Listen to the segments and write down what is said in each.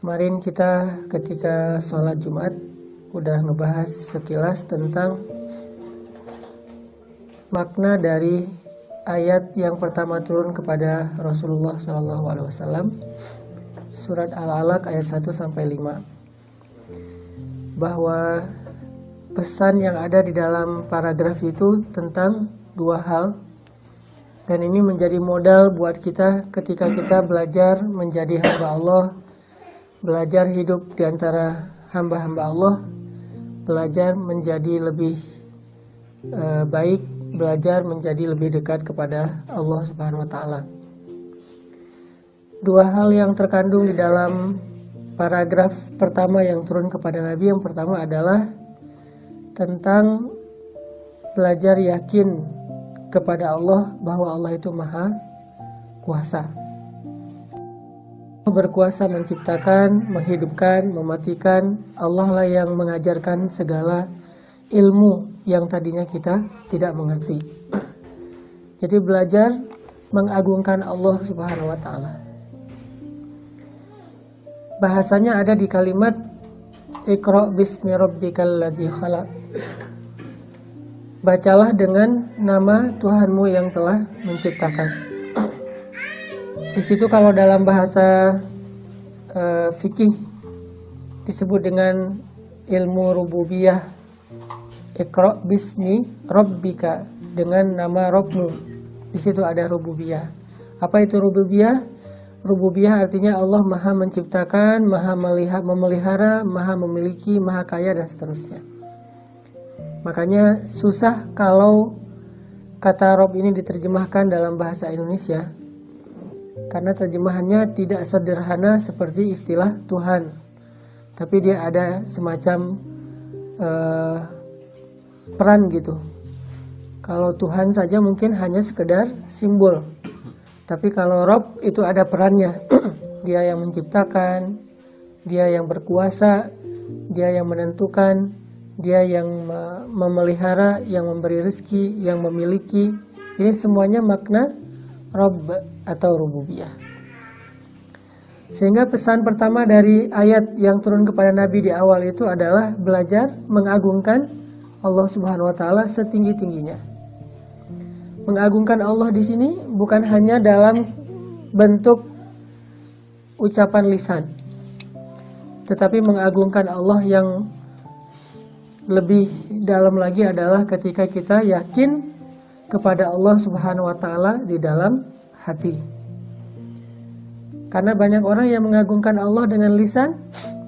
Kemarin kita ketika sholat Jumat udah ngebahas sekilas tentang makna dari ayat yang pertama turun kepada Rasulullah SAW, surat Al-Alaq ayat 1-5, bahwa pesan yang ada di dalam paragraf itu tentang dua hal, dan ini menjadi modal buat kita ketika kita belajar menjadi hamba Allah, belajar hidup di antara hamba-hamba Allah, belajar menjadi lebih baik, belajar menjadi lebih dekat kepada Allah Subhanahu wa Ta'ala. Dua hal yang terkandung di dalam paragraf pertama yang turun kepada Nabi. Yang pertama adalah tentang belajar yakin kepada Allah bahwa Allah itu maha kuasa, berkuasa menciptakan, menghidupkan, mematikan. Allah lah yang mengajarkan segala ilmu yang tadinya kita tidak mengerti. Jadi belajar mengagungkan Allah Subhanahu wa Ta'ala. Bahasanya ada di kalimat Iqra bismi rabbikal ladzi khalaq. Bacalah dengan nama Tuhanmu yang telah menciptakan. Di situ kalau dalam bahasa fikih disebut dengan ilmu rububiyah. Iqra bismi rabbika, dengan nama Rabbmu. Di situ ada rububiyah. Apa itu rububiyah? Rububiyah artinya Allah maha menciptakan, maha memelihara, maha memiliki, maha kaya, dan seterusnya. Makanya susah kalau kata Rob ini diterjemahkan dalam bahasa Indonesia, karena terjemahannya tidak sederhana seperti istilah Tuhan, tapi dia ada semacam peran gitu. Kalau Tuhan saja mungkin hanya sekedar simbol, tapi kalau Rob itu ada perannya. Dia yang menciptakan, dia yang berkuasa, dia yang menentukan, dia yang memelihara, yang memberi rezeki, yang memiliki. Ini semuanya makna Rabb atau rububiyah. Sehingga pesan pertama dari ayat yang turun kepada Nabi di awal itu adalah belajar mengagungkan Allah Subhanahu wa Ta'ala setinggi-tingginya. Mengagungkan Allah di sini bukan hanya dalam bentuk ucapan lisan, tetapi mengagungkan Allah yang lebih dalam lagi adalah ketika kita yakin kepada Allah Subhanahu wa Ta'ala di dalam hati. Karena banyak orang yang mengagungkan Allah dengan lisan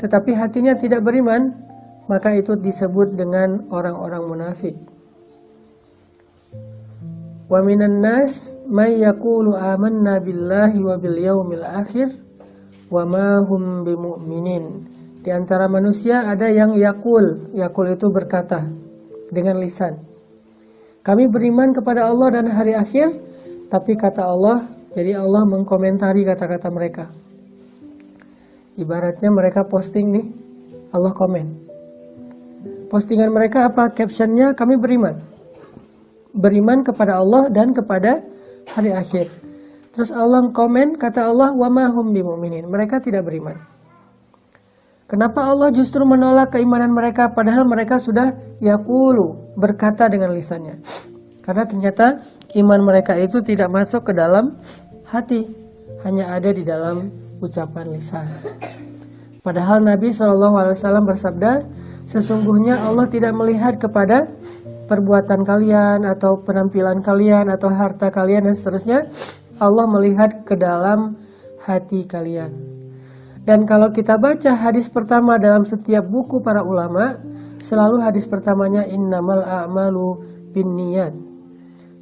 tetapi hatinya tidak beriman, maka itu disebut dengan orang-orang munafik. Wa minan nas may yaqulu amanna billahi wa bil yaumil akhir wa ma hum bimu'minin. Di antara manusia ada yang yakul itu berkata dengan lisan, kami beriman kepada Allah dan hari akhir, tapi kata Allah, jadi Allah mengkomentari kata-kata mereka. Ibaratnya mereka posting nih, Allah komen. Postingan mereka apa? Captionnya, kami beriman kepada Allah dan kepada hari akhir. Terus Allah komen, kata Allah, wa ma hum bimu'minin. Mereka tidak beriman. Kenapa Allah justru menolak keimanan mereka padahal mereka sudah yaqulu, berkata dengan lisannya? Karena ternyata iman mereka itu tidak masuk ke dalam hati, hanya ada di dalam ucapan lisan. Padahal Nabi SAW bersabda, sesungguhnya Allah tidak melihat kepada perbuatan kalian atau penampilan kalian atau harta kalian dan seterusnya. Allah melihat ke dalam hati kalian. Dan kalau kita baca hadis pertama dalam setiap buku para ulama, selalu hadis pertamanya innamal a'malu binniyat.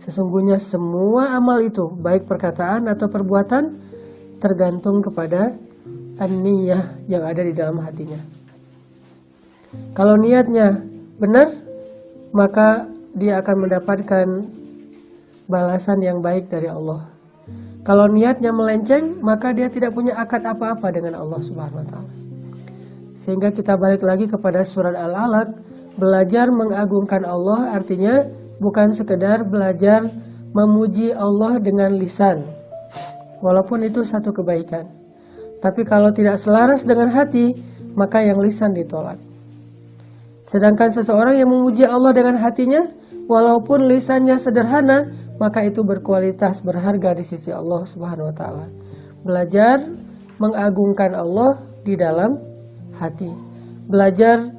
Sesungguhnya semua amal itu, baik perkataan atau perbuatan, tergantung kepada an-niyah yang ada di dalam hatinya. Kalau niatnya benar, maka dia akan mendapatkan balasan yang baik dari Allah. Kalau niatnya melenceng, maka dia tidak punya akad apa-apa dengan Allah Subhanahu wa Ta'ala. Sehingga kita balik lagi kepada surat Al-Alaq, belajar mengagungkan Allah artinya bukan sekedar belajar memuji Allah dengan lisan, walaupun itu satu kebaikan. Tapi kalau tidak selaras dengan hati, maka yang lisan ditolak. Sedangkan seseorang yang memuji Allah dengan hatinya, walaupun lisannya sederhana, maka itu berkualitas, berharga di sisi Allah Subhanahu wa taala. Belajar mengagungkan Allah di dalam hati. Belajar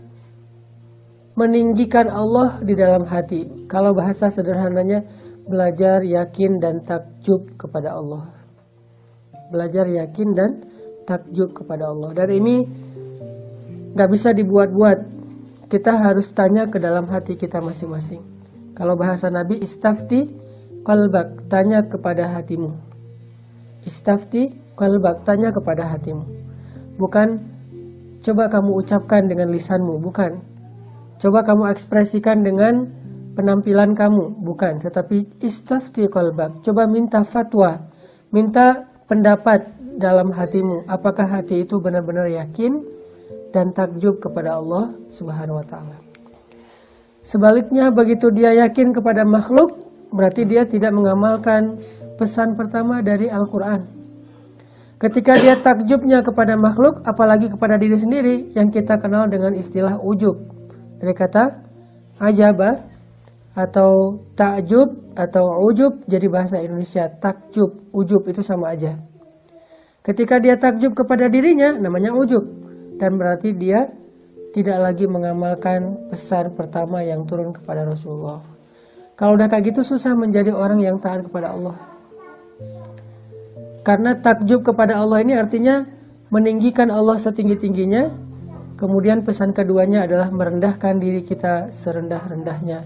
meninggikan Allah di dalam hati. Kalau bahasa sederhananya, belajar yakin dan takjub kepada Allah. Belajar yakin dan takjub kepada Allah. Dan ini gak bisa dibuat-buat. Kita harus tanya ke dalam hati kita masing-masing. Kalau bahasa Nabi, istafti qalbak, tanya kepada hatimu. Istafti qalbak, tanya kepada hatimu. Bukan coba kamu ucapkan dengan lisanmu, bukan. Coba kamu ekspresikan dengan penampilan kamu, bukan. Tetapi istafti qalbak, coba minta fatwa, minta pendapat dalam hatimu. Apakah hati itu benar-benar yakin dan takjub kepada Allah Subhanahu wa taala. Sebaliknya, begitu dia yakin kepada makhluk, berarti dia tidak mengamalkan pesan pertama dari Al-Quran. Ketika dia takjubnya kepada makhluk, apalagi kepada diri sendiri, yang kita kenal dengan istilah ujub. Dari kata ajabah atau takjub atau ujub, jadi bahasa Indonesia takjub, ujub itu sama aja. Ketika dia takjub kepada dirinya, namanya ujub. Dan berarti dia tidak lagi mengamalkan pesan pertama yang turun kepada Rasulullah. Kalau udah kayak gitu susah menjadi orang yang taat kepada Allah. Karena takjub kepada Allah ini artinya meninggikan Allah setinggi-tingginya. Kemudian pesan keduanya adalah merendahkan diri kita serendah-rendahnya.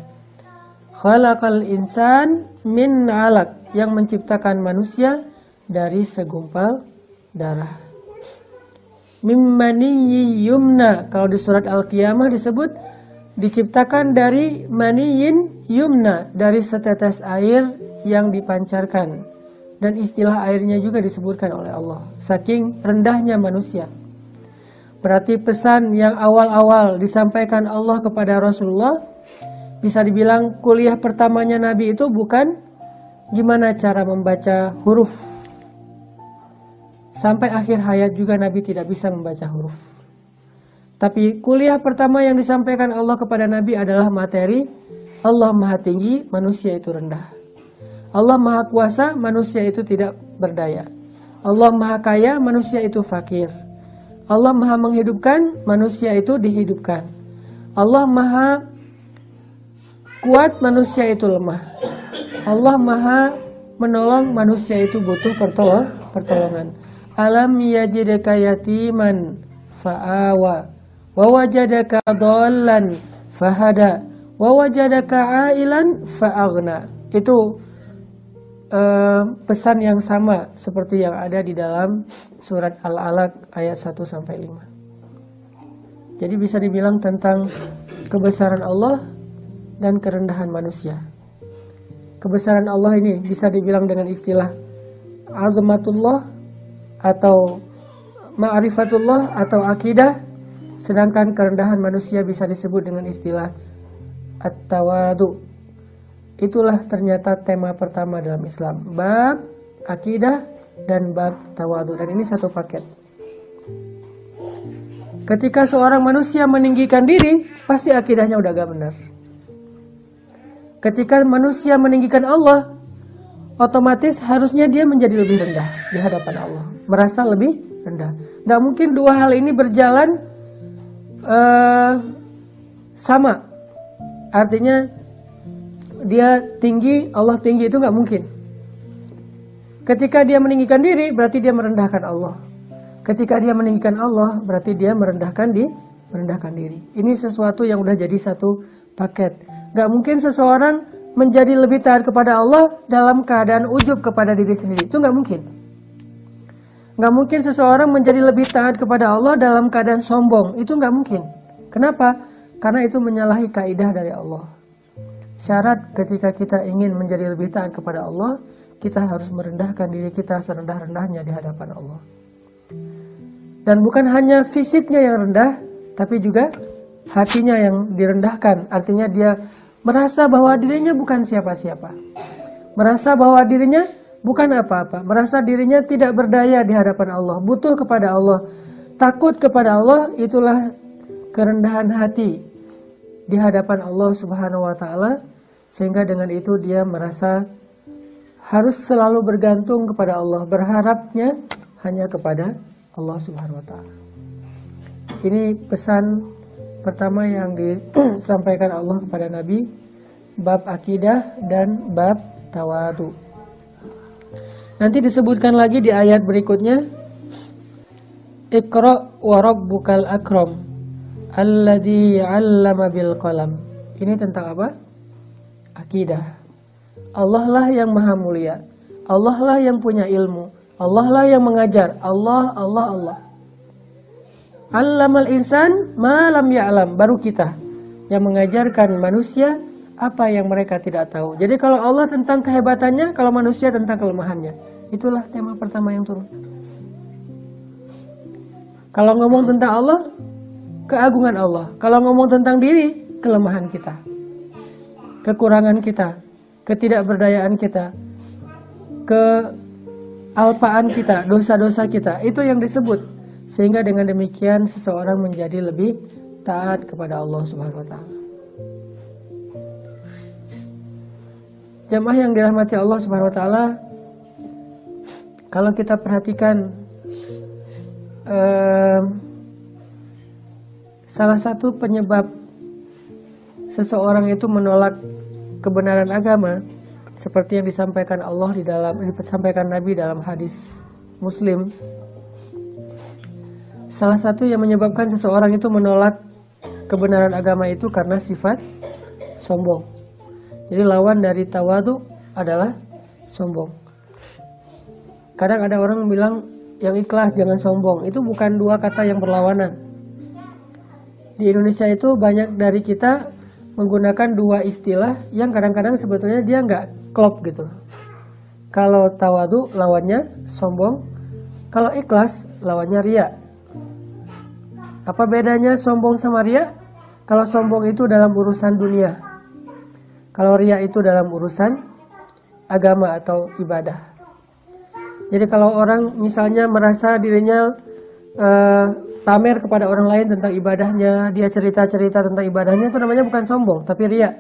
Khalaqal insan min 'alaq, yang menciptakan manusia dari segumpal darah. Mimmaniyyi yumna, kalau di surat Al-Qiyamah disebut diciptakan dari maniyin yumna, dari setetes air yang dipancarkan. Dan istilah airnya juga disebutkan oleh Allah, saking rendahnya manusia. Berarti pesan yang awal-awal disampaikan Allah kepada Rasulullah, bisa dibilang kuliah pertamanya Nabi itu bukan gimana cara membaca huruf. Sampai akhir hayat juga Nabi tidak bisa membaca huruf. Tapi kuliah pertama yang disampaikan Allah kepada Nabi adalah materi Allah Maha Tinggi, manusia itu rendah. Allah Maha Kuasa, manusia itu tidak berdaya. Allah Maha Kaya, manusia itu fakir. Allah Maha Menghidupkan, manusia itu dihidupkan. Allah Maha Kuat, manusia itu lemah. Allah Maha Menolong, manusia itu butuh pertolongan. Alam yajidaka yatiman fa'awa wa wajadaka dhallan fahada wa wajadaka ailan fa'aghna. Itu pesan yang sama seperti yang ada di dalam surat Al-Alaq ayat 1-5. Jadi bisa dibilang tentang kebesaran Allah dan kerendahan manusia. Kebesaran Allah ini bisa dibilang dengan istilah azamatullah atau ma'rifatullah atau akidah, sedangkan kerendahan manusia bisa disebut dengan istilah at-tawadu. Itulah ternyata tema pertama dalam Islam, bab akidah dan bab tawadu, dan ini satu paket. Ketika seorang manusia meninggikan diri, pasti akidahnya udah gak benar. Ketika manusia meninggikan Allah, otomatis harusnya dia menjadi lebih rendah di hadapan Allah, merasa lebih rendah. Nggak mungkin dua hal ini berjalan sama. Artinya dia tinggi, Allah tinggi, itu nggak mungkin. Ketika dia meninggikan diri, berarti dia merendahkan Allah. Ketika dia meninggikan Allah, berarti dia merendahkan diri. Ini sesuatu yang udah jadi satu paket. Nggak mungkin seseorang menjadi lebih taat kepada Allah dalam keadaan ujub kepada diri sendiri. Itu nggak mungkin. Nggak mungkin seseorang menjadi lebih taat kepada Allah dalam keadaan sombong. Itu nggak mungkin. Kenapa? Karena itu menyalahi kaidah dari Allah. Syarat ketika kita ingin menjadi lebih taat kepada Allah, kita harus merendahkan diri kita serendah-rendahnya di hadapan Allah. Dan bukan hanya fisiknya yang rendah, tapi juga hatinya yang direndahkan. Artinya dia merasa bahwa dirinya bukan siapa-siapa. Merasa bahwa dirinya Bukan apa-apa, merasa dirinya tidak berdaya di hadapan Allah, butuh kepada Allah, takut kepada Allah, itulah kerendahan hati di hadapan Allah Subhanahu wa taala, sehingga dengan itu dia merasa harus selalu bergantung kepada Allah, berharapnya hanya kepada Allah Subhanahu wa taala. Ini pesan pertama yang disampaikan Allah kepada Nabi, bab akidah dan bab tawadu. Nanti disebutkan lagi di ayat berikutnya, Iqra wa rabbukal akram alladzi 'allama bil qalam. Ini tentang apa? Akidah. Allah lah yang maha mulia, Allah lah yang punya ilmu, Allah lah yang mengajar. Allah. Allamal insan ma lam ya'lam, baru kita yang mengajarkan manusia apa yang mereka tidak tahu. Jadi kalau Allah tentang kehebatannya, kalau manusia tentang kelemahannya. Itulah tema pertama yang turun. Kalau ngomong tentang Allah, keagungan Allah. Kalau ngomong tentang diri, kelemahan kita, kekurangan kita, ketidakberdayaan kita, kealpaan kita, dosa-dosa kita. Itu yang disebut. Sehingga dengan demikian seseorang menjadi lebih taat kepada Allah Subhanahu wa taala. Jamaah yang dirahmati Allah Subhanahu wa taala, kalau kita perhatikan salah satu penyebab seseorang itu menolak kebenaran agama, seperti yang disampaikan Nabi dalam hadis Muslim, salah satu yang menyebabkan seseorang itu menolak kebenaran agama itu karena sifat sombong. Jadi lawan dari tawadu adalah sombong. Kadang ada orang bilang yang ikhlas jangan sombong. Itu bukan dua kata yang berlawanan. Di Indonesia itu banyak dari kita menggunakan dua istilah yang kadang-kadang sebetulnya dia nggak klop gitu. Kalau tawadu lawannya sombong, kalau ikhlas lawannya riya. Apa bedanya sombong sama riya? Kalau sombong itu dalam urusan dunia, kalau riya itu dalam urusan agama atau ibadah. Jadi kalau orang misalnya merasa dirinya pamer kepada orang lain tentang ibadahnya, dia cerita-cerita tentang ibadahnya, itu namanya bukan sombong, tapi riya.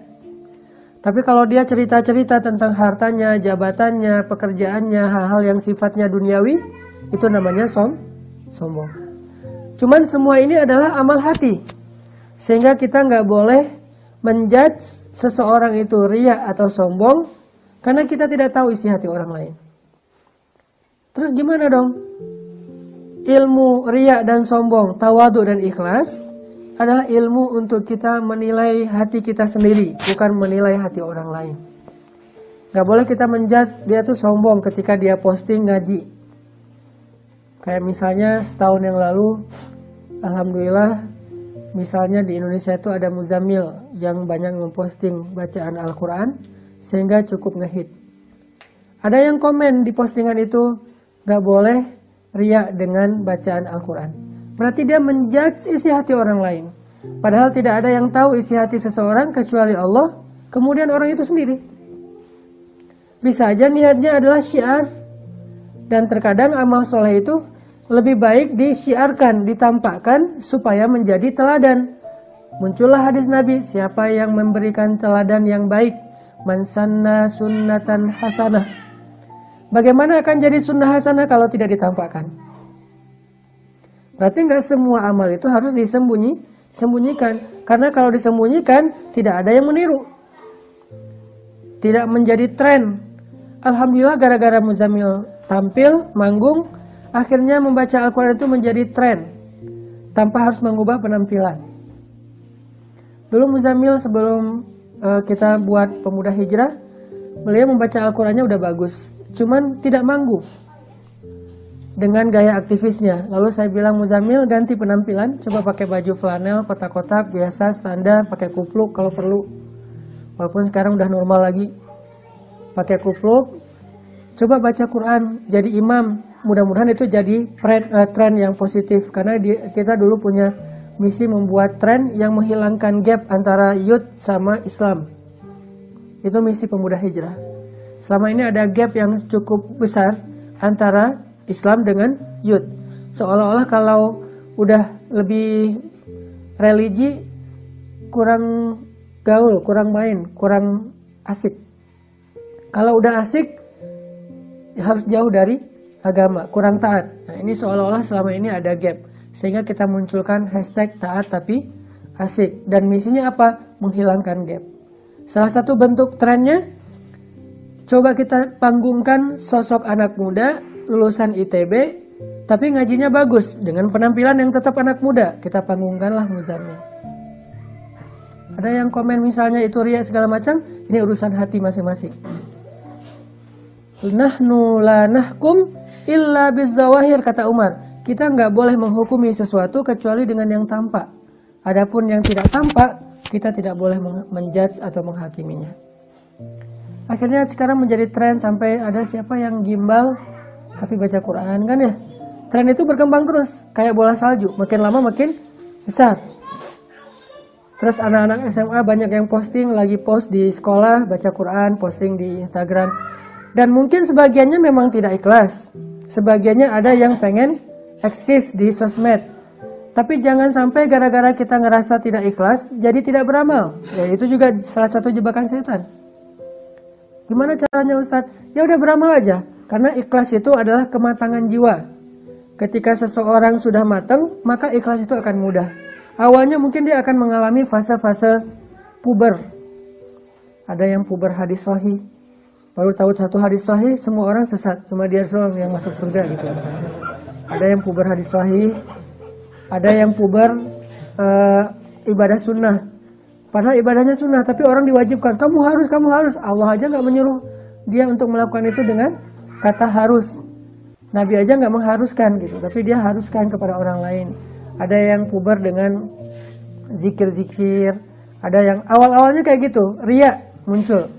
Tapi kalau dia cerita-cerita tentang hartanya, jabatannya, pekerjaannya, hal-hal yang sifatnya duniawi, itu namanya sombong. Cuman semua ini adalah amal hati, sehingga kita nggak boleh menjudge seseorang itu riya atau sombong karena kita tidak tahu isi hati orang lain. Terus gimana dong? Ilmu riya dan sombong, tawadu dan ikhlas adalah ilmu untuk kita menilai hati kita sendiri, bukan menilai hati orang lain. Gak boleh kita menjudge dia tuh sombong ketika dia posting ngaji. Kayak misalnya setahun yang lalu, alhamdulillah, misalnya di Indonesia itu ada Muzamil yang banyak memposting bacaan Al-Quran sehingga cukup ngehit. Ada yang komen di postingan itu, gak boleh riya dengan bacaan Al-Quran. Berarti dia menjudge isi hati orang lain. Padahal tidak ada yang tahu isi hati seseorang kecuali Allah, kemudian orang itu sendiri. Bisa aja niatnya adalah syiar. Dan terkadang amal soleh itu lebih baik disiarkan, ditampakkan supaya menjadi teladan. Muncullah hadis Nabi, siapa yang memberikan teladan yang baik, man sanna sunnatan hasanah. Bagaimana akan jadi sunnah hasanah kalau tidak ditampakkan? Berarti nggak semua amal itu harus disembunyikan. Karena kalau disembunyikan, tidak ada yang meniru. Tidak menjadi tren. Alhamdulillah gara-gara Muzamil tampil, manggung, akhirnya membaca Al-Quran itu menjadi tren. Tanpa harus mengubah penampilan. Dulu Muzamil sebelum kita buat Pemuda Hijrah, beliau membaca Al-Qurannya udah bagus. Cuman tidak manggung dengan gaya aktivisnya. Lalu saya bilang, Muzamil ganti penampilan, coba pakai baju flanel kotak-kotak biasa standar, pakai kupluk kalau perlu. Walaupun sekarang udah normal lagi, pakai kupluk, coba baca Quran, jadi imam. Mudah-mudahan itu jadi tren yang positif, karena kita dulu punya misi membuat tren yang menghilangkan gap antara youth sama Islam. Itu misi Pemuda Hijrah. Selama ini ada gap yang cukup besar antara Islam dengan youth. Seolah-olah kalau udah lebih religi kurang gaul, kurang main, kurang asik. Kalau udah asik harus jauh dari agama, kurang taat. Nah, ini seolah-olah selama ini ada gap. Sehingga kita munculkan hashtag taat tapi asik. Dan misinya apa? Menghilangkan gap. Salah satu bentuk trennya, coba kita panggungkan sosok anak muda lulusan ITB, tapi ngajinya bagus dengan penampilan yang tetap anak muda. Kita panggungkanlah Muzammil. Ada yang komen misalnya itu riya segala macam, ini urusan hati masing-masing. Nahnu la nahkum illa bizzawahir, kata Umar. Kita nggak boleh menghukumi sesuatu kecuali dengan yang tampak. Adapun yang tidak tampak, kita tidak boleh menjudge atau menghakiminya. Akhirnya sekarang menjadi tren sampai ada siapa yang gimbal tapi baca Quran kan ya. Tren itu berkembang terus kayak bola salju, makin lama makin besar. Terus anak-anak SMA banyak yang posting, lagi post di sekolah baca Quran, posting di Instagram. Dan mungkin sebagiannya memang tidak ikhlas. Sebagiannya ada yang pengen eksis di sosmed. Tapi jangan sampai gara-gara kita ngerasa tidak ikhlas jadi tidak beramal. Ya itu juga salah satu jebakan setan. Gimana caranya Ustadz? Ya udah beramal aja. Karena ikhlas itu adalah kematangan jiwa. Ketika seseorang sudah matang, maka ikhlas itu akan mudah. Awalnya mungkin dia akan mengalami fase-fase puber. Ada yang puber hadis sahih. Baru tahu satu hadis sahih, semua orang sesat. Cuma dia doang yang masuk surga gitu. Ada yang puber hadis sahih. Ada yang puber ibadah sunnah. Padahal ibadahnya sunnah, tapi orang diwajibkan. Kamu harus. Allah aja nggak menyuruh dia untuk melakukan itu dengan kata harus. Nabi aja nggak mengharuskan gitu, tapi dia haruskan kepada orang lain. Ada yang puber dengan zikir-zikir. Ada yang awal-awalnya kayak gitu, riya muncul.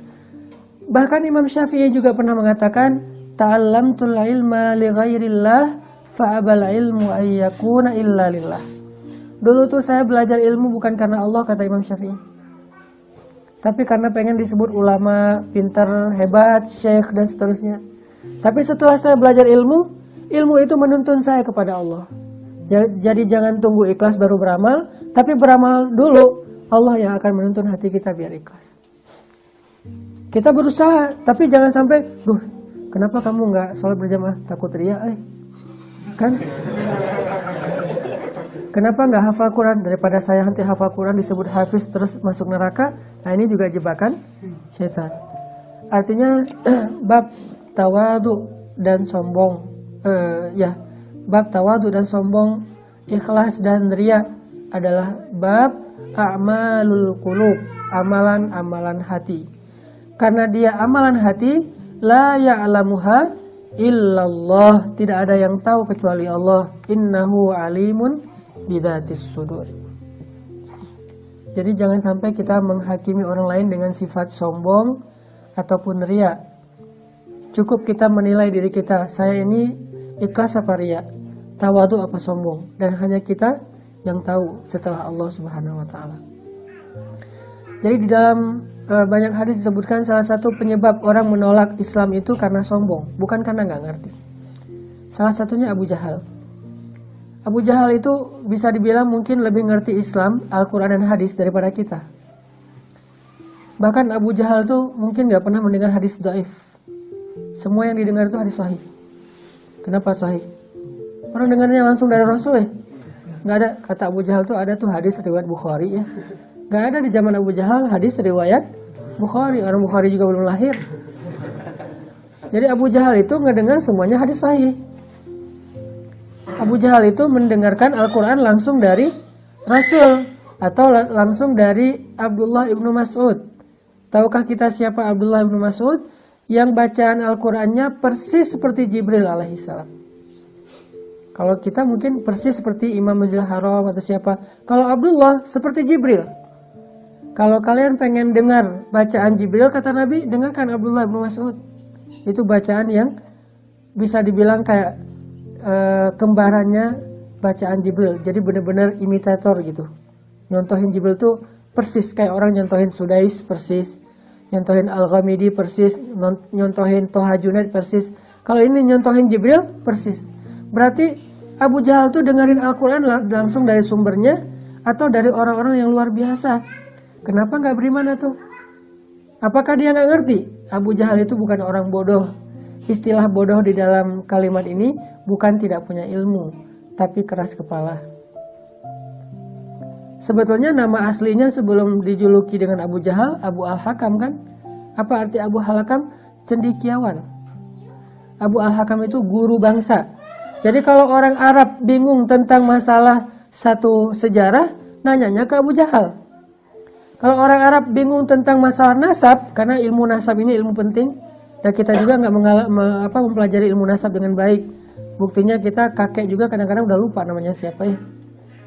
Bahkan Imam Syafi'i juga pernah mengatakan, ta'allamtul ilma li ghairillah fa'abal ilmu ayyakuna illa lillah. Dulu tuh saya belajar ilmu bukan karena Allah, kata Imam Syafi'i. Tapi karena pengen disebut ulama, pintar, hebat, syekh, dan seterusnya. Tapi setelah saya belajar ilmu, ilmu itu menuntun saya kepada Allah. Jadi jangan tunggu ikhlas baru beramal, tapi beramal dulu, Allah yang akan menuntun hati kita biar ikhlas. Kita berusaha, tapi jangan sampai, kenapa kamu nggak sholat berjamaah? Takut riya, kan? Kenapa nggak hafal Quran? Daripada saya nanti hafal Quran disebut hafiz terus masuk neraka. Nah ini juga jebakan setan. Artinya bab tawadu dan sombong, bab tawadu dan sombong, ikhlas dan riya adalah bab a'malul qulub, amalan-amalan hati. Karena dia amalan hati, la ya'lamuha illallah, tidak ada yang tahu kecuali Allah. Innahu alimun bidzatis sudur. Jadi jangan sampai kita menghakimi orang lain dengan sifat sombong ataupun riya. Cukup kita menilai diri kita, saya ini ikhlas apa riya, tawadu apa sombong, dan hanya kita yang tahu setelah Allah Subhanahu wa taala. Jadi di dalam banyak hadis disebutkan salah satu penyebab orang menolak Islam itu karena sombong, bukan karena nggak ngerti. Salah satunya Abu Jahal. Abu Jahal itu bisa dibilang mungkin lebih ngerti Islam, Al-Quran dan hadis daripada kita. Bahkan Abu Jahal tuh mungkin nggak pernah mendengar hadis dhaif. Semua yang didengar itu hadis sahih. Kenapa sahih? Orang dengarnya langsung dari Rasul ya. Nggak ada, kata Abu Jahal tuh ada tuh hadis riwayat Bukhari ya. Nggak ada di zaman Abu Jahal hadis riwayat Bukhari. Orang Bukhari juga belum lahir. Jadi Abu Jahal itu ngedengar semuanya hadis sahih. Abu Jahal itu mendengarkan Al-Quran langsung dari Rasul atau langsung dari Abdullah ibnu Mas'ud. Tahukah kita siapa Abdullah ibnu Mas'ud? Yang bacaan Al-Qurannya persis seperti Jibril alaihissalam. Kalau kita mungkin persis seperti Imam Masjidil Haram atau siapa. Kalau Abdullah seperti Jibril. Kalau kalian pengen dengar bacaan Jibril, kata Nabi, dengarkan Abdullah ibnu Mas'ud. Itu bacaan yang bisa dibilang kayak kembarannya bacaan Jibril. Jadi benar-benar imitator gitu. Nyontohin Jibril tuh persis kayak orang nyontohin Sudais persis. Nyontohin Al-Ghamidi persis, nyontohin Toha Junaid persis. Kalau ini nyontohin Jibril persis. Berarti Abu Jahal tuh dengerin Al-Quran langsung dari sumbernya atau dari orang-orang yang luar biasa. Kenapa nggak beriman tuh? Apakah dia nggak ngerti? Abu Jahal itu bukan orang bodoh. Istilah bodoh di dalam kalimat ini bukan tidak punya ilmu, tapi keras kepala. Sebetulnya nama aslinya sebelum dijuluki dengan Abu Jahal, Abu Al-Hakam kan? Apa arti Abu Al-Hakam? Cendekiawan. Abu Al-Hakam itu guru bangsa. Jadi kalau orang Arab bingung tentang masalah satu sejarah, nanyanya ke Abu Jahal. Kalau orang Arab bingung tentang masalah nasab, karena ilmu nasab ini ilmu penting, dan kita juga nggak mempelajari ilmu nasab dengan baik. Buktinya kita kakek juga kadang-kadang udah lupa namanya siapa ya.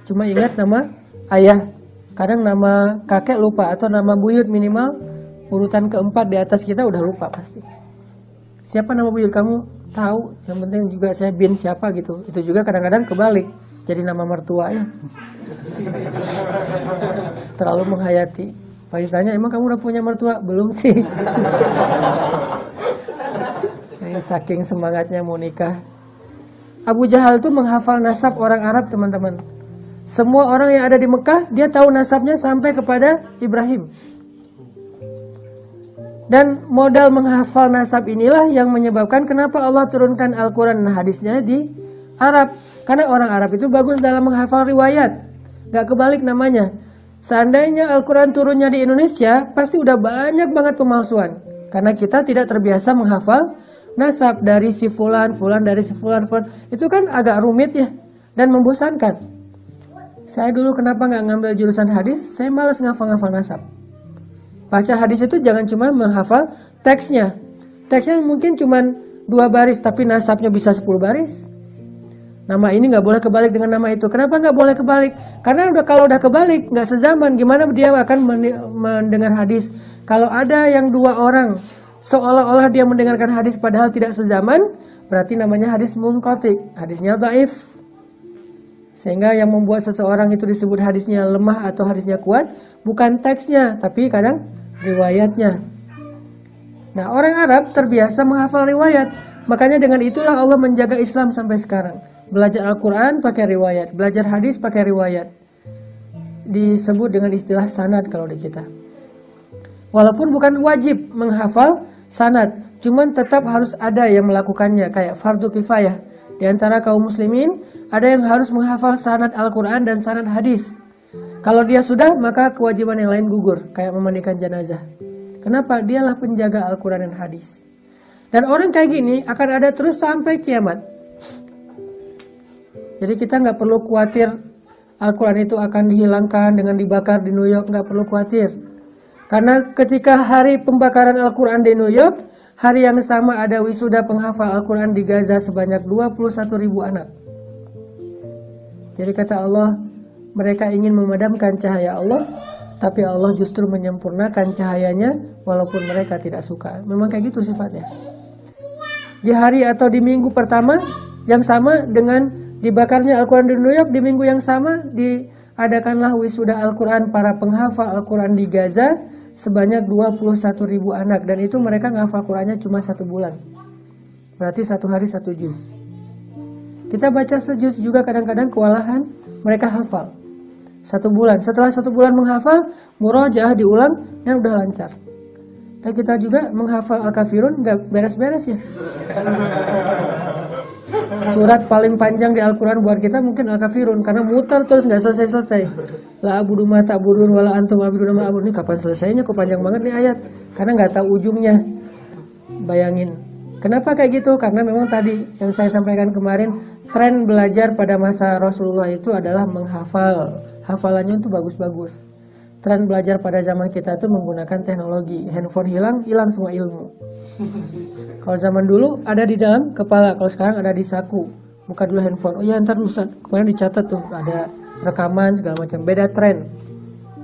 Cuma ingat nama ayah, kadang nama kakek lupa, atau nama buyut minimal urutan keempat di atas kita udah lupa pasti. Siapa nama buyut kamu? Tahu, yang penting juga saya bin siapa gitu. Itu juga kadang-kadang kebalik, jadi nama mertua ya. Terlalu menghayati. Pak ditanya, emang kamu udah punya mertua? Belum sih. Ini saking semangatnya mau nikah. Abu Jahal itu menghafal nasab orang Arab, teman-teman. Semua orang yang ada di Mekah, dia tahu nasabnya sampai kepada Ibrahim. Dan modal menghafal nasab inilah yang menyebabkan kenapa Allah turunkan Al-Quran dan hadisnya di Arab. Karena orang Arab itu bagus dalam menghafal riwayat. Gak kebalik namanya. Seandainya Al-Quran turunnya di Indonesia, pasti udah banyak banget pemalsuan. Karena kita tidak terbiasa menghafal nasab dari si fulan, fulan dari si fulan, fulan. Itu kan agak rumit ya, dan membosankan. Saya dulu kenapa nggak ngambil jurusan hadis? Saya malas ngafal-ngafal nasab. Baca hadis itu jangan cuma menghafal teksnya. Teksnya mungkin cuma 2 baris, tapi nasabnya bisa 10 baris. Nama ini nggak boleh kebalik dengan nama itu. Kenapa nggak boleh kebalik? Karena kalau udah kebalik, nggak sezaman. Gimana dia akan mendengar hadis? Kalau ada yang 2 orang seolah-olah dia mendengarkan hadis padahal tidak sezaman, berarti namanya hadis munqati, hadisnya dhaif. Sehingga yang membuat seseorang itu disebut hadisnya lemah atau hadisnya kuat bukan teksnya, tapi kadang riwayatnya. Nah, orang Arab terbiasa menghafal riwayat. Makanya dengan itulah Allah menjaga Islam sampai sekarang. Belajar Al-Quran pakai riwayat, belajar hadis pakai riwayat. Disebut dengan istilah sanad kalau di kita. Walaupun bukan wajib menghafal sanad, cuman tetap harus ada yang melakukannya, kayak fardu kifayah. Di antara kaum muslimin, ada yang harus menghafal sanad Al-Quran dan sanad hadis. Kalau dia sudah, maka kewajiban yang lain gugur, kayak memandikan jenazah. Kenapa? Dialah penjaga Al-Quran dan hadis. Dan orang kayak gini akan ada terus sampai kiamat. Jadi kita nggak perlu khawatir Al-Quran itu akan dihilangkan dengan dibakar di New York, nggak perlu khawatir. Karena ketika hari pembakaran Al-Quran di New York, hari yang sama ada wisuda penghafal Al-Quran di Gaza sebanyak 21.000 anak. Jadi kata Allah, mereka ingin memadamkan cahaya Allah, tapi Allah justru menyempurnakan cahayanya walaupun mereka tidak suka. Memang kayak gitu sifatnya. Di hari atau di minggu pertama yang sama dengan dibakarnya Al-Quran di New York, di minggu yang sama diadakanlah wisuda Al-Quran para penghafal Al-Quran di Gaza sebanyak 21.000 anak. Dan itu mereka ngafal Qurannya cuma 1 bulan. Berarti 1 hari 1 juz. Kita baca sejuz juga kadang-kadang kewalahan, mereka hafal 1 bulan. Setelah 1 bulan menghafal, murojaah diulang dan udah lancar. Dan kita juga menghafal Al-Kafirun nggak beres-beres ya. Surat paling panjang di Al-Quran buat kita mungkin Al-Kafirun, karena muter terus nggak selesai-selesai. La abudu ma ta'budun wala antum abiduna ma abudun. Ini kapan selesainya? Kok panjang banget nih ayat? Karena nggak tahu ujungnya. Bayangin. Kenapa kayak gitu? Karena memang tadi yang saya sampaikan kemarin, tren belajar pada masa Rasulullah itu adalah menghafal. Hafalannya itu bagus-bagus. Tren belajar pada zaman kita itu menggunakan teknologi. Handphone hilang semua ilmu. Kalau zaman dulu ada di dalam kepala, kalau sekarang ada di saku. Buka dulu handphone. Oh ya, ntar dulu kemarin dicatat tuh, ada rekaman segala macam. Beda tren.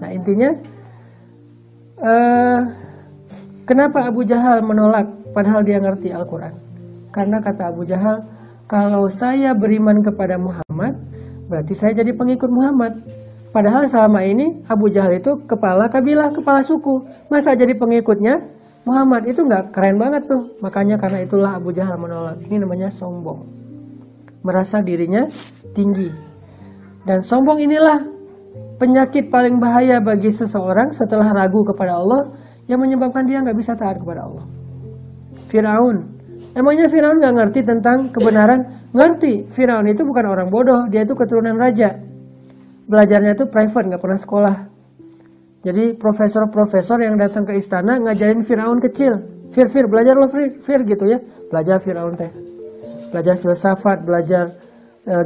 Nah intinya, kenapa Abu Jahal menolak padahal dia ngerti Al-Quran? Karena kata Abu Jahal, kalau saya beriman kepada Muhammad, berarti saya jadi pengikut Muhammad. Padahal selama ini Abu Jahal itu kepala kabilah, kepala suku. Masa jadi pengikutnya Muhammad? Itu nggak keren banget tuh. Makanya karena itulah Abu Jahal menolak. Ini namanya sombong. Merasa dirinya tinggi. Dan sombong inilah penyakit paling bahaya bagi seseorang setelah ragu kepada Allah, yang menyebabkan dia nggak bisa taat kepada Allah. Firaun. Emangnya Firaun nggak ngerti tentang kebenaran? Ngerti. Firaun itu bukan orang bodoh. Dia itu keturunan raja. Belajarnya itu private, nggak pernah sekolah. Jadi profesor-profesor yang datang ke istana ngajarin Firaun kecil. Fir, belajar lo Fir gitu ya. Belajar Firaun teh. Belajar filsafat, belajar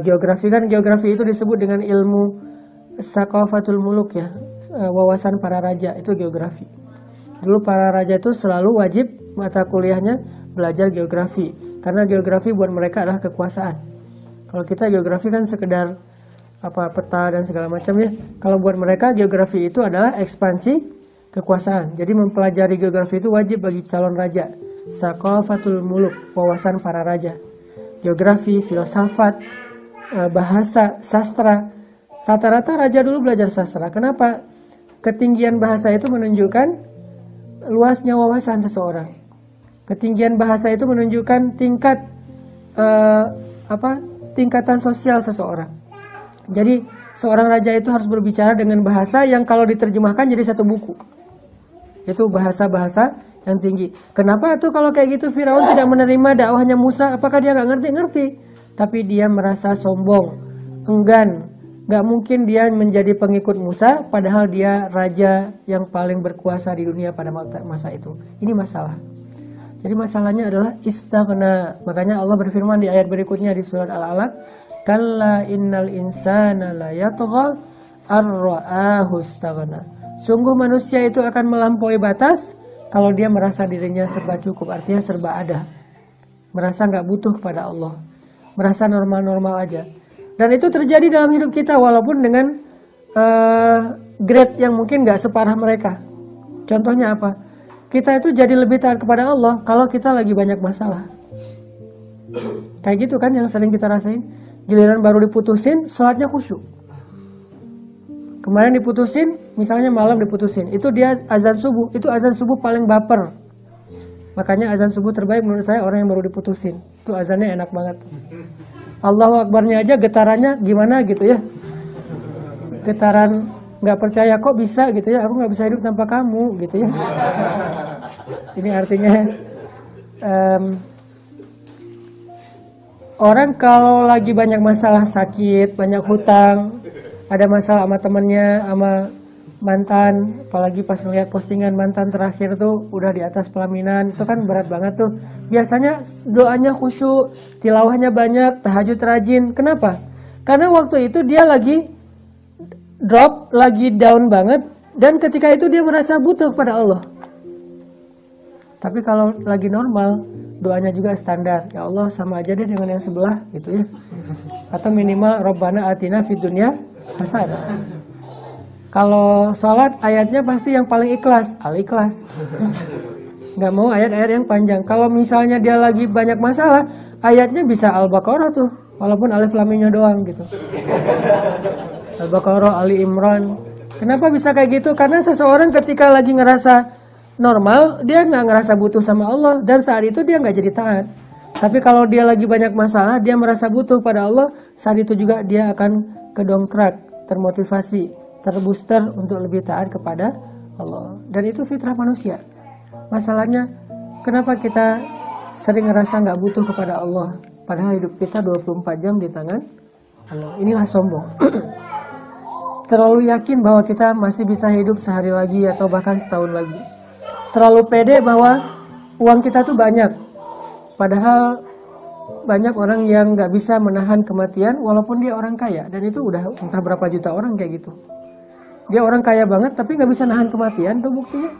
geografi. Kan geografi itu disebut dengan ilmu Saqafatul Muluk ya. Wawasan para raja, itu geografi. Dulu para raja itu selalu wajib mata kuliahnya belajar geografi. Karena geografi buat mereka adalah kekuasaan. Kalau kita geografi kan sekedar peta dan segala macam ya. Kalau buat mereka geografi itu adalah ekspansi kekuasaan. Jadi mempelajari geografi itu wajib bagi calon raja. Saqafatul Muluk, wawasan para raja. Geografi, filsafat, bahasa, sastra. Rata-rata raja dulu belajar sastra. Kenapa? Ketinggian bahasa itu menunjukkan luasnya wawasan seseorang. Ketinggian bahasa itu menunjukkan tingkatan sosial seseorang. Jadi seorang raja itu harus berbicara dengan bahasa yang kalau diterjemahkan jadi satu buku. Itu bahasa-bahasa yang tinggi. Kenapa tuh kalau kayak gitu Firaun tidak menerima dakwahnya Musa? Apakah dia nggak ngerti? Ngerti. Tapi dia merasa sombong, enggan. Nggak mungkin dia menjadi pengikut Musa padahal dia raja yang paling berkuasa di dunia pada masa itu. Ini masalah. Jadi masalahnya adalah istaghna. Makanya Allah berfirman di ayat berikutnya di surat Al-Alaq, kalla innal insana la yatgha ar-ra'ahu istaghna. Sungguh manusia itu akan melampaui batas kalau dia merasa dirinya serba cukup, artinya serba ada. Merasa nggak butuh kepada Allah. Merasa normal-normal aja. Dan itu terjadi dalam hidup kita walaupun dengan grade yang mungkin nggak separah mereka. Contohnya apa? Kita itu jadi lebih taat kepada Allah kalau kita lagi banyak masalah. Kayak gitu kan yang sering kita rasain. Giliran baru diputusin, sholatnya khusyuk. Kemarin diputusin, misalnya malam diputusin. Itu dia azan subuh. Itu azan subuh paling baper. Makanya azan subuh terbaik menurut saya orang yang baru diputusin. Itu azannya enak banget. Allahu Akbarnya aja getarannya gimana gitu ya. Getaran nggak percaya kok bisa gitu ya. Aku nggak bisa hidup tanpa kamu gitu ya. Ini artinya orang kalau lagi banyak masalah, sakit, banyak hutang, ada masalah sama temennya, sama mantan, apalagi pas ngeliat postingan mantan terakhir tuh udah di atas pelaminan, itu kan berat banget tuh. Biasanya doanya khusyuk, tilawahnya banyak, tahajud rajin. Kenapa? Karena waktu itu dia lagi drop, lagi down banget, dan ketika itu dia merasa butuh kepada Allah. Tapi kalau lagi normal, doanya juga standar. Ya Allah sama aja deh dengan yang sebelah gitu ya. Atau minimal Rabbana atina fid dunya hasanah. Kalau sholat ayatnya pasti yang paling ikhlas, Al-Ikhlas. Nggak mau ayat-ayat yang panjang. Kalau misalnya dia lagi banyak masalah, ayatnya bisa Al-Baqarah tuh, walaupun alif lam mimnya doang gitu. Al-Baqarah, Ali Imran. Kenapa bisa kayak gitu? Karena seseorang ketika lagi ngerasa normal, dia nggak ngerasa butuh sama Allah, dan saat itu dia nggak jadi taat. Tapi kalau dia lagi banyak masalah, dia merasa butuh pada Allah, saat itu juga dia akan kedongkrak, termotivasi, terbooster untuk lebih taat kepada Allah. Dan itu fitrah manusia. Masalahnya, kenapa kita sering ngerasa nggak butuh kepada Allah, padahal hidup kita 24 jam di tangan Allah. Inilah sombong. Terlalu yakin bahwa kita masih bisa hidup sehari lagi atau bahkan setahun lagi. Terlalu pede bahwa uang kita tuh banyak. Padahal banyak orang yang nggak bisa menahan kematian walaupun dia orang kaya. Dan itu udah entah berapa juta orang kayak gitu. Dia orang kaya banget tapi nggak bisa nahan kematian, tuh buktinya.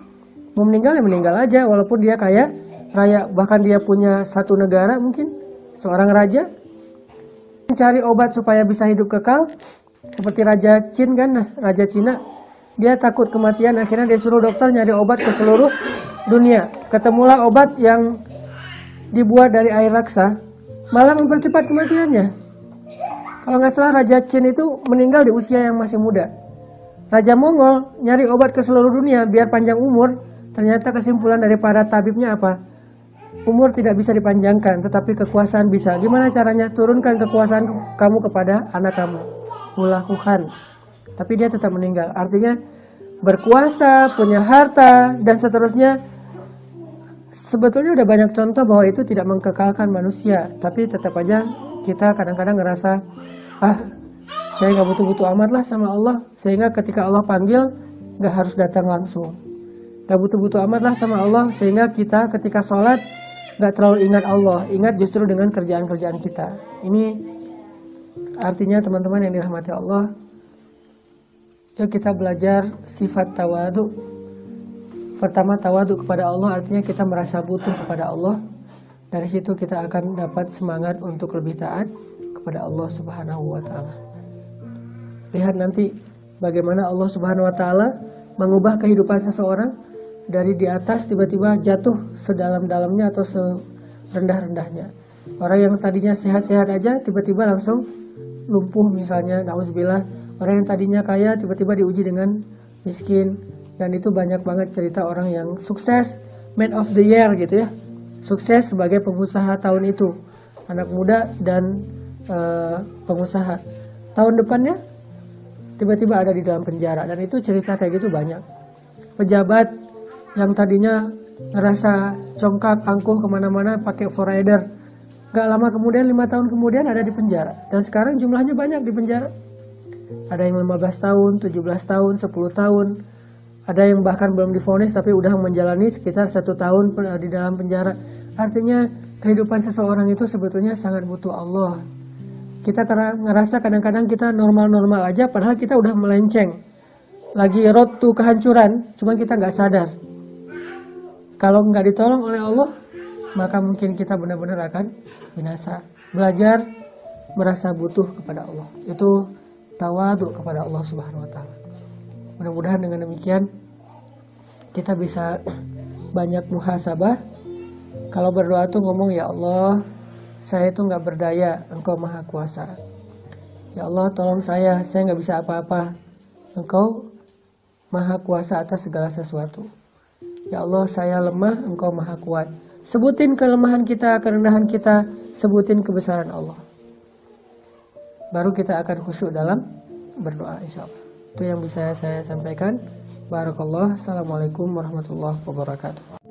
Mau meninggal ya meninggal aja walaupun dia kaya raya. Bahkan dia punya satu negara mungkin, seorang raja. Mencari obat supaya bisa hidup kekal. Seperti Raja Qin kan, Raja Cina. Dia takut kematian, akhirnya dia suruh dokter nyari obat ke seluruh dunia. Ketemulah obat yang dibuat dari air raksa, malah mempercepat kematiannya. Kalau nggak salah Raja Qin itu meninggal di usia yang masih muda. Raja Mongol nyari obat ke seluruh dunia biar panjang umur. Ternyata kesimpulan dari para tabibnya apa? Umur tidak bisa dipanjangkan, tetapi kekuasaan bisa. Gimana caranya? Turunkan kekuasaan kamu kepada anak kamu. Mulakukan. Tapi dia tetap meninggal. Artinya berkuasa, punya harta, dan seterusnya. Sebetulnya udah banyak contoh bahwa itu tidak mengkekalkan manusia. Tapi tetap aja kita kadang-kadang ngerasa, saya nggak butuh-butuh amat lah sama Allah. Sehingga ketika Allah panggil, nggak harus datang langsung. Nggak butuh-butuh amat lah sama Allah. Sehingga kita ketika sholat, nggak terlalu ingat Allah. Ingat justru dengan kerjaan-kerjaan kita. Ini artinya teman-teman yang dirahmati Allah, yuk kita belajar sifat tawadu. Pertama, tawadu kepada Allah artinya kita merasa butuh kepada Allah. Dari situ kita akan dapat semangat untuk lebih taat kepada Allah Subhanahu wa Ta'ala. Lihat nanti bagaimana Allah Subhanahu wa Ta'ala mengubah kehidupan seseorang dari di atas tiba-tiba jatuh sedalam-dalamnya atau serendah-rendahnya. Orang yang tadinya sehat-sehat aja tiba-tiba langsung lumpuh misalnya, na'udzubillah. Orang yang tadinya kaya tiba-tiba diuji dengan miskin. Dan itu banyak banget cerita orang yang sukses, man of the year gitu ya. Sukses sebagai pengusaha tahun itu. Anak muda dan pengusaha. Tahun depannya tiba-tiba ada di dalam penjara. Dan itu cerita kayak gitu banyak. Pejabat yang tadinya ngerasa congkak, angkuh kemana-mana pakai forrider. Gak lama kemudian, 5 tahun kemudian ada di penjara. Dan sekarang jumlahnya banyak di penjara. Ada yang 15 tahun, 17 tahun, 10 tahun. Ada yang bahkan belum divonis tapi udah menjalani sekitar 1 tahun di dalam penjara. Artinya kehidupan seseorang itu sebetulnya sangat butuh Allah. Kita ngerasa kadang-kadang kita normal-normal aja padahal kita udah melenceng. Lagi road to kehancuran, cuma kita nggak sadar. Kalau nggak ditolong oleh Allah, maka mungkin kita benar-benar akan binasa. Belajar merasa butuh kepada Allah. Itu tawadu kepada Allah Subhanahu wa Ta'ala. Mudah-mudahan dengan demikian kita bisa banyak muhasabah. Kalau berdoa tuh ngomong, ya Allah, saya itu nggak berdaya, Engkau Maha Kuasa. Ya Allah, tolong saya nggak bisa apa-apa. Engkau Maha Kuasa atas segala sesuatu. Ya Allah, saya lemah, Engkau Maha Kuat. Sebutin kelemahan kita, kerendahan kita, sebutin kebesaran Allah. Baru kita akan khusyuk dalam berdoa, insya Allah. Itu yang bisa saya sampaikan. Barakallah. Assalamualaikum warahmatullahi wabarakatuh.